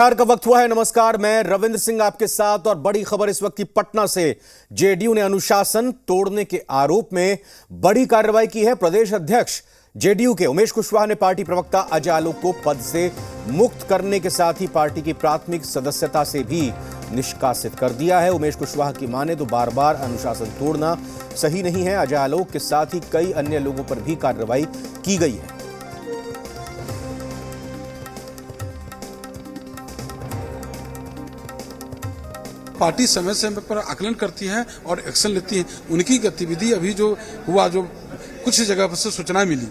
का वक्त हुआ है। नमस्कार, मैं रविंद्र सिंह आपके साथ और बड़ी खबर इस वक्त की पटना से। जेडीयू ने अनुशासन तोड़ने के आरोप में बड़ी कार्रवाई की है। प्रदेश अध्यक्ष जेडीयू के उमेश कुशवाहा ने पार्टी प्रवक्ता अजय आलोक को पद से मुक्त करने के साथ ही पार्टी की प्राथमिक सदस्यता से भी निष्कासित कर दिया है। उमेश कुशवाहा की माने तो बार बार अनुशासन तोड़ना सही नहीं है। अजय आलोक के साथ ही कई अन्य लोगों पर भी कार्रवाई की गई है। पार्टी समय समय पर आकलन करती है और एक्शन लेती है। उनकी गतिविधि अभी जो हुआ, जो कुछ जगह पर से सूचना मिली,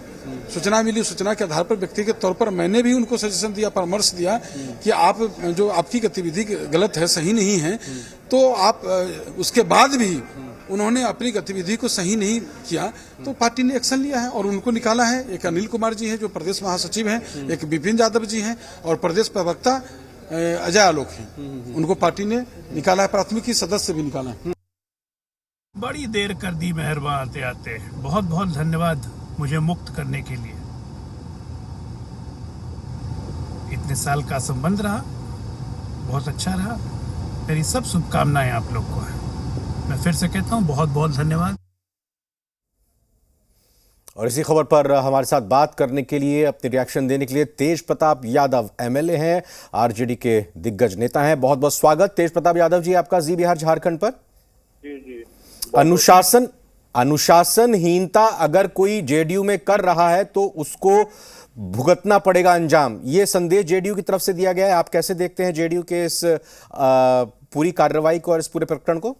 सूचना के आधार पर व्यक्तिगत तौर पर मैंने भी उनको सजेशन दिया, परामर्श दिया कि आप जो आपकी गतिविधि गलत है, सही नहीं है, तो आप उसके बाद भी उन्होंने अपनी गतिविधि को सही नहीं किया तो पार्टी ने एक्शन लिया है और उनको निकाला है। एक अनिल कुमार जी हैं जो प्रदेश महासचिव हैं, एक विपिन यादव जी हैं और प्रदेश प्रवक्ता अजय आलोक हैं। उनको पार्टी ने निकाला है, प्राथमिक की सदस्य भी निकाला है। बड़ी देर कर दी मेहरबान आते आते। बहुत बहुत धन्यवाद मुझे मुक्त करने के लिए। इतने साल का संबंध रहा, बहुत अच्छा रहा। मेरी सब शुभकामनाएं आप लोग को है। मैं फिर से कहता हूं बहुत बहुत धन्यवाद। और इसी खबर पर हमारे साथ बात करने के लिए, अपने रिएक्शन देने के लिए तेज प्रताप यादव एमएलए हैं, आरजेडी के दिग्गज नेता हैं। बहुत बहुत स्वागत तेज प्रताप यादव जी आपका जी बिहार झारखंड पर। जी अनुशासनहीनता अगर कोई जेडीयू में कर रहा है तो उसको भुगतना पड़ेगा अंजाम, ये संदेश जेडीयू की तरफ से दिया गया है। आप कैसे देखते हैं जेडीयू के इस पूरी कार्रवाई को और इस पूरे प्रकरण को?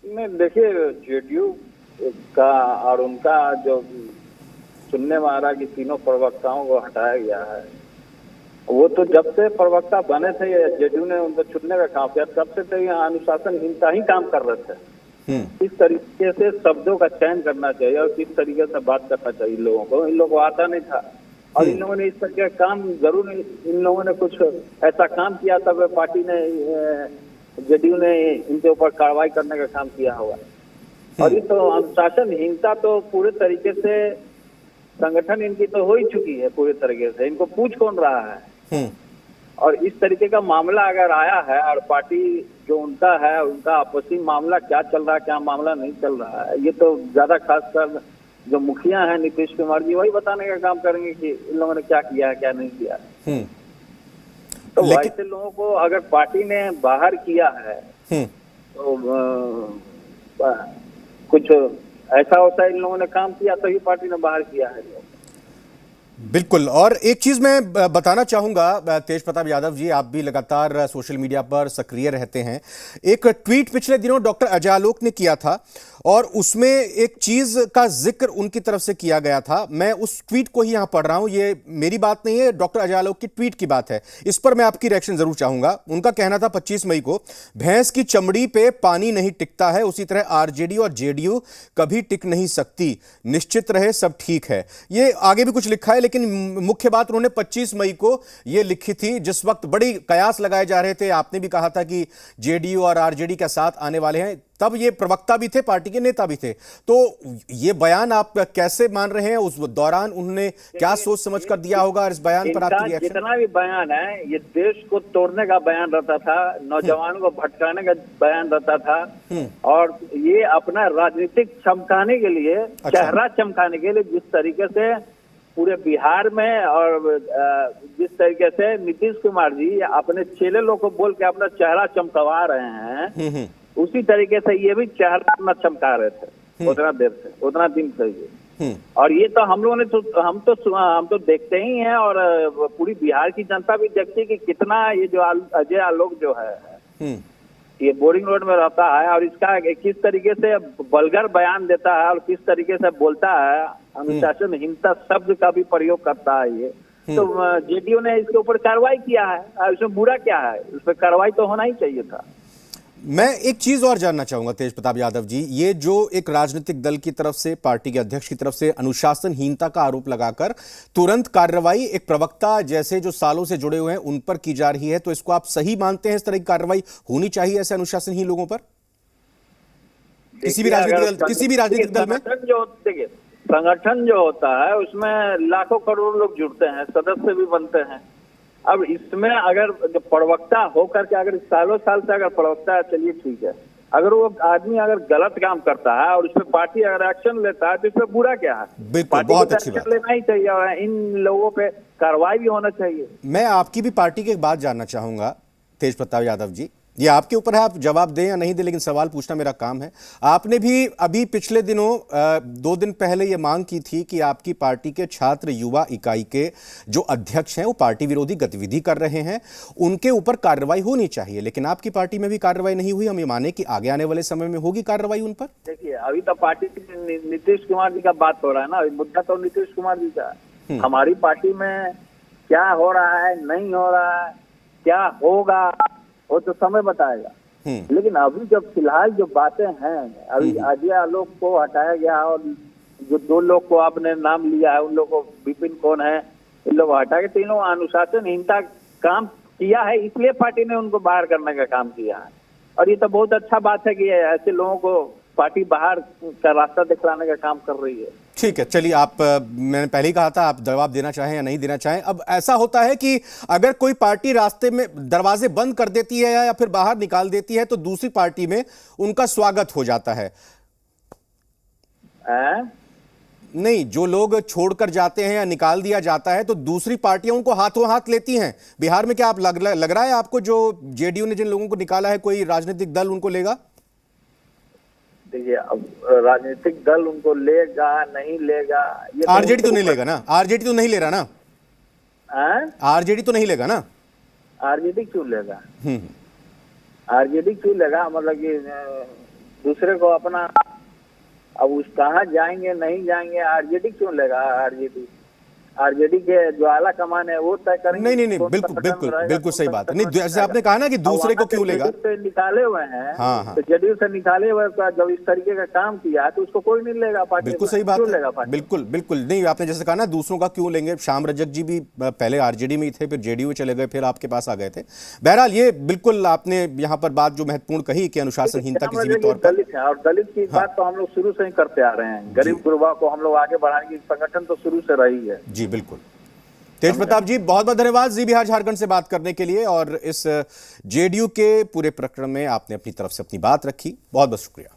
नहीं, देखिए, जेडीयू का और उनका जो चुनने में आ रहा कि तीनों प्रवक्ताओं को हटाया गया है, वो तो जब से प्रवक्ता बने थे जेडीयू ने उनको चुनने का काम किया, तब से तो यहाँ अनुशासनहीनता ही काम कर रहे थे। किस तरीके से शब्दों का चयन करना चाहिए और किस तरीके से बात करना चाहिए इन लोगों को, इन लोगों को आता नहीं था। और इन लोगों ने इस तरह का काम जरूर, इन लोगों ने कुछ ऐसा काम किया तब पार्टी ने, जेडीयू ने इनके ऊपर कार्रवाई करने का काम किया होगा। और इस तो अनुशासनहीनता तो पूरे तरीके से संगठन इनकी तो हो ही चुकी है पूरे तरीके से। इनको पूछ कौन रहा है? और इस तरीके का मामला अगर आया है और पार्टी जो उनका है, उनका आपसी मामला क्या चल रहा है, क्या मामला नहीं चल रहा है, ये तो ज्यादा खासकर जो मुखिया है नीतीश कुमार जी, वही बताने का काम करेंगे कि इन लोगों ने क्या किया है, क्या नहीं किया है। तो वैसे लोगों को अगर पार्टी ने बाहर किया है तो कुछ ऐसा होता है, इन लोगों ने काम किया तो ही पार्टी ने बाहर किया है। बिल्कुल। और एक चीज मैं बताना चाहूंगा तेज प्रताप यादव जी, आप भी लगातार सोशल मीडिया पर सक्रिय रहते हैं। एक ट्वीट पिछले दिनों डॉक्टर अजय आलोक ने किया था और उसमें एक चीज का जिक्र उनकी तरफ से किया गया था। मैं उस ट्वीट को ही यहां पढ़ रहा हूं, ये मेरी बात नहीं है, डॉक्टर अजय आलोक की ट्वीट की बात है। इस पर मैं आपकी रिएक्शन जरूर चाहूंगा। उनका कहना था 25 मई को, भैंस की चमड़ी पे पानी नहीं टिकता है, उसी तरह आरजेडी और जेडीयू कभी टिक नहीं सकती, निश्चित रहे सब ठीक है। ये आगे भी कुछ लिखा है, लेकिन मुख्य बात उन्होंने 25 मई को यह लिखी थी, जिस वक्त बड़ी कयास लगाए जा रहे थे। आपने भी कहा था कि जेडीयू और आरजेडी के साथ आने वाले हैं, तब ये प्रवक्ता भी थे, पार्टी के नेता भी थे। तो ये बयान आप कैसे मान रहे हैं? उस दौरान उन्होंने क्या सोच समझ कर दिया होगा? इस बयान पर आपकी रिएक्शन? जितना भी बयान है, ये देश को तोड़ने का बयान रहता था, नौजवानों को भटकाने का बयान रहता था, और ये अपना राजनीतिक चमकाने के लिए, चेहरा चमकाने के लिए जिस तरीके से पूरे बिहार में और जिस तरीके से नीतीश कुमार जी अपने चेले लोग को बोल के अपना चेहरा चमकवा रहे हैं, उसी तरीके से ये भी चेहरा अपना चमका रहे थे उतना देर से, उतना दिन से ये। और ये तो हम लोगों ने तो हम तो देखते ही हैं और पूरी बिहार की जनता भी देखती है कि कितना ये जो अजय आलोक जो है ये बोरिंग रोड में रहता है और इसका किस तरीके से वल्गर बयान देता है और किस तरीके से बोलता है, अनुशासनहीनता शब्द का भी प्रयोग करता है ये। तो जेडीयू ने इसके ऊपर कार्रवाई किया है, इसमें बुरा क्या है? उस पर कार्रवाई तो होना ही चाहिए था। मैं एक चीज और जानना चाहूंगा तेज प्रताप यादव जी, ये जो एक राजनीतिक दल की तरफ से, पार्टी के अध्यक्ष की तरफ से अनुशासनहीनता का आरोप लगाकर तुरंत कार्रवाई एक प्रवक्ता जैसे जो सालों से जुड़े हुए हैं उन पर की जा रही है, तो इसको आप सही मानते हैं? इस तरह की कार्रवाई होनी चाहिए ऐसे अनुशासनहीन लोगों पर किसी भी राजनीतिक दल में? देखिए, संगठन जो होता है उसमें लाखों करोड़ों लोग जुड़ते हैं, सदस्य भी बनते हैं, अब इसमें अगर जो प्रवक्ता होकर के अगर सालों साल से अगर प्रवक्ता है, चलिए ठीक है, अगर वो आदमी अगर गलत काम करता है और उसमें पार्टी अगर एक्शन लेता है तो इसमें बुरा क्या है? बिल्कुल, पार्टी बहुत को अच्छी एक्शन बात। लेना ही चाहिए और इन लोगों पे कार्रवाई भी होना चाहिए। मैं आपकी भी पार्टी की एक बात जानना चाहूंगा तेज प्रताप यादव जी, ये आपके ऊपर है, आप जवाब दें या नहीं दें, लेकिन सवाल पूछना मेरा काम है। आपने भी अभी पिछले दिनों 2 दिन पहले ये मांग की थी कि आपकी पार्टी के छात्र युवा इकाई के जो अध्यक्ष हैं वो पार्टी विरोधी गतिविधि कर रहे हैं, उनके ऊपर कार्रवाई होनी चाहिए, लेकिन आपकी पार्टी में भी कार्रवाई नहीं हुई। हम ये माने कि आगे आने वाले समय में होगी कार्रवाई उन पर? देखिए, अभी तो पार्टी नीतीश कुमार जी का बात हो रहा है ना, मुद्दा तो नीतीश कुमार जी का है। हमारी पार्टी में क्या हो रहा है, नहीं हो रहा है, क्या होगा, वो तो समय बताएगा। लेकिन अभी जो फिलहाल जो बातें हैं, अभी अजय आलोक को हटाया गया और जो 2 लोग को आपने नाम लिया है, उन लोगों को विपिन कौन है, इन लोगों को हटा के तीनों अनुशासनहीनता काम किया है, इसलिए पार्टी ने उनको बाहर करने का काम किया है। और ये तो बहुत अच्छा बात है कि ऐसे लोगों को पार्टी बाहर का रास्ता दिखलाने का काम कर रही है। ठीक है, चलिए आप मैंने पहले ही कहा था आप जवाब देना चाहें या नहीं देना चाहें। अब ऐसा होता है कि अगर कोई पार्टी रास्ते में दरवाजे बंद कर देती है या फिर बाहर निकाल देती है तो दूसरी पार्टी में उनका स्वागत हो जाता है। नहीं, जो लोग छोड़कर जाते हैं या निकाल दिया जाता है तो दूसरी पार्टियां उनको हाथों हाथ लेती हैं। बिहार में क्या आप लग रहा है आपको जो जेडीयू ने जिन लोगों को निकाला है कोई राजनीतिक दल उनको लेगा? देखिए, अब राजनीतिक दल उनको लेगा नहीं लेगा, ये आरजेडी तो नहीं लेगा ना? आरजेडी तो नहीं ले रहा ना? आरजेडी तो नहीं लेगा ना? आरजेडी क्यों लेगा? आरजेडी क्यों लेगा? मतलब कि दूसरे को अपना, अब उस कहाँ जाएंगे नहीं जाएंगे, आरजेडी क्यों लेगा? आरजेडी के जो आला कमान है वो तय करेंगे। नहीं, बिल्कुल सही बात है। नहीं, जैसे आपने कहा ना कि दूसरे को क्यों लेगा, से निकाले हुए हैं। हाँ। तो जेडीयू से निकाले हुए जब इस तरीके का काम किया तो उसको कोई नहीं लेगा पार्टी। बिल्कुल सही बात लेगा है। बिल्कुल नहीं, आपने जैसे कहा ना दूसरों का क्यों लेंगे। श्याम रजक जी भी पहले आरजेडी में ही थे, फिर जेडीयू में चले गए, फिर आपके पास आ गए थे। बहरहाल ये बिल्कुल आपने यहाँ पर बात जो महत्वपूर्ण कही कि अनुशासनहीनता किसी भी तौर पर, दलित है और दलित की बात तो हम लोग शुरू से ही करते आ रहे हैं। गरीब गुरबा को हम लोग आगे बढ़ाने की संगठन तो शुरू से रही है। जी बिल्कुल। तेज प्रताप जी बहुत बहुत धन्यवाद जी बिहार झारखंड से बात करने के लिए, और इस जेडीयू के पूरे प्रकरण में आपने अपनी तरफ से अपनी बात रखी, बहुत बहुत शुक्रिया।